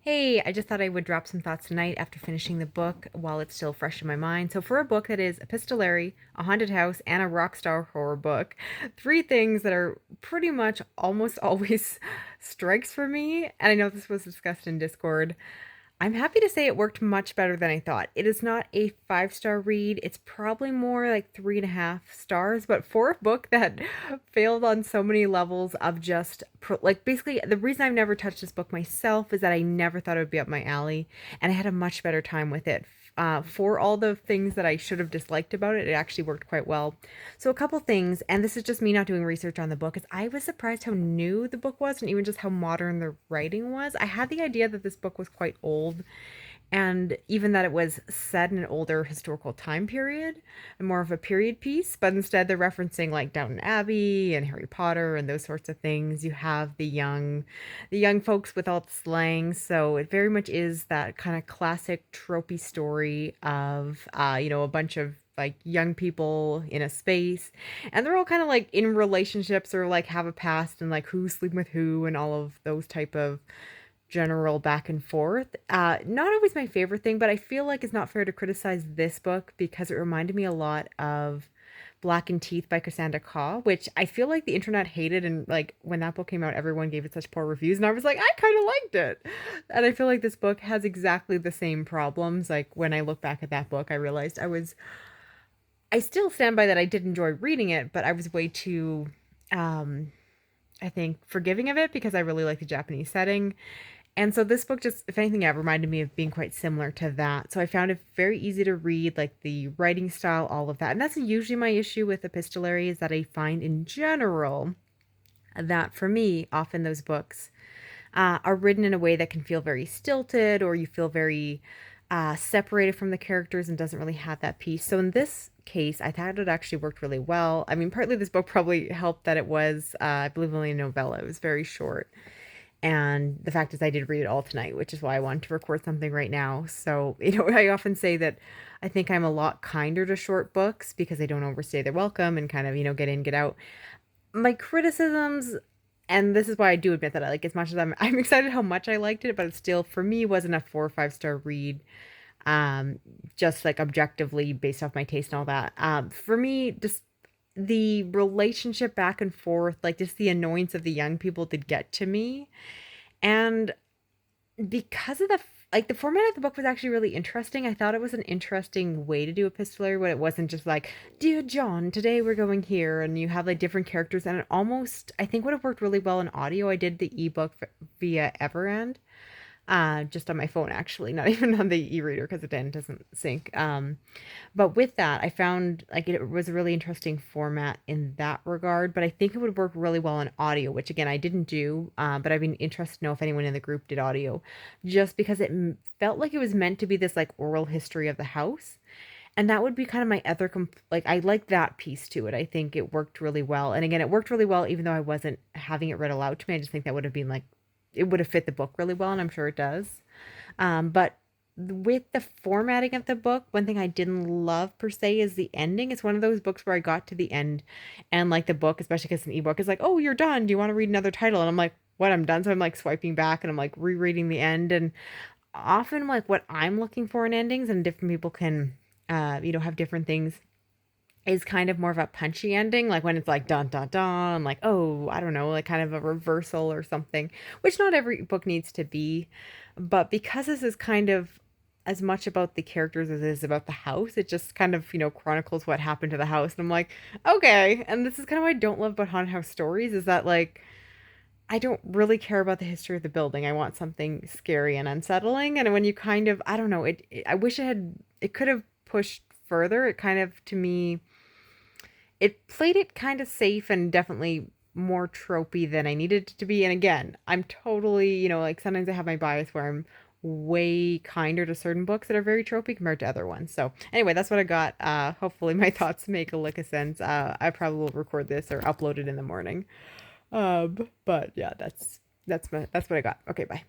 Hey, I just thought I would drop some thoughts tonight after finishing the book while it's still fresh in my mind. So, for a book that is epistolary, a haunted house, and a rock star horror book, three things that are pretty much almost always strikes for me. And I know this was discussed in Discord. I'm happy to say it worked much better than I thought. It is not a five-star read. It's probably more like 3.5 stars. But for a book that failed on so many levels of just like basically the reason I've never touched this book myself is that I never thought it would be up my alley, and I had a much better time with it. For all the things that I should have disliked about it, it actually worked quite well. So, a couple things, and this is just me not doing research on the book, is I was surprised how new the book was and even just how modern the writing was. I had the idea that this book was quite old, and even that it was set in an older historical time period and more of a period piece, but instead they're referencing like Downton Abbey and Harry Potter and those sorts of things. You have the young folks with all the slang, so it very much is that kind of classic tropey story of a bunch of like young people in a space, and they're all kind of like in relationships or like have a past, and like who's sleeping with who and all of those type of general back and forth. Not always my favorite thing, but I feel like it's not fair to criticize this book because it reminded me a lot of Black and Teeth by Cassandra Caw, which I feel like the internet hated, and like when that book came out, everyone gave it such poor reviews, and I was like, I kind of liked it. And I feel like this book has exactly the same problems. Like when I look back at that book, I realized I still stand by that I did enjoy reading it, but I was way too um I think forgiving of it because I really like the Japanese setting. And so this book just, if anything, yeah, reminded me of being quite similar to that. So I found it very easy to read, like the writing style, all of that. And that's usually my issue with epistolary is that I find in general that for me, often those books are written in a way that can feel very stilted, or you feel very separated from the characters and doesn't really have that piece. So in this case, I thought it actually worked really well. I mean, partly this book probably helped that it was, I believe, only a novella. It was very short. And the fact is, I did read it all tonight, which is why I wanted to record something right now. So, I often say that I think I'm a lot kinder to short books because they don't overstay their welcome and kind of, get in, get out. My criticisms, and this is why I do admit that I like as much as I'm excited how much I liked it, but it still for me wasn't a 4 or 5 star read. Um, just like objectively based off my taste and all that. For me, just the relationship back and forth, like just the annoyance of the young people did get to me. And because of the format of the book was actually really interesting. I thought it was an interesting way to do epistolary when it wasn't just like, "Dear John, today we're going here," and you have like different characters, and it almost I think would have worked really well in audio. I did the ebook via Everend, just on my phone actually, not even on the e-reader because it then doesn't sync. But with that, I found like it was a really interesting format in that regard. But I think it would work really well in audio, which again I didn't do. But I'd be interested to know if anyone in the group did audio, just because it felt like it was meant to be this like oral history of the house. And that would be kind of my other like I like that piece to it. I think it worked really well. And again, it worked really well even though I wasn't having it read aloud to me. I just think that would have been like it would have fit the book really well, and I'm sure it does. But with the formatting of the book, one thing I didn't love per se is the ending. It's one of those books where I got to the end, and like the book, especially because it's an ebook, is like, "Oh, you're done. Do you want to read another title?" And I'm like, "What? I'm done." So I'm like swiping back and I'm like rereading the end, and often like what I'm looking for in endings, and different people can, have different things is kind of more of a punchy ending, like when it's like dun dun dun, like, oh, I don't know, like kind of a reversal or something, which not every book needs to be. But because this is kind of as much about the characters as it is about the house, it just kind of, chronicles what happened to the house. And I'm like, okay. And this is kind of what I don't love about haunted house stories is that like I don't really care about the history of the building. I want something scary and unsettling. And when you kind of, I don't know, I wish it could have pushed further. It kind of, to me, it played it kind of safe and definitely more tropey than I needed it to be. And again, I'm totally, like sometimes I have my bias where I'm way kinder to certain books that are very tropey compared to other ones. So anyway, that's what I got. Hopefully my thoughts make a lick of sense. I probably will record this or upload it in the morning. But yeah, that's what I got. Okay, bye.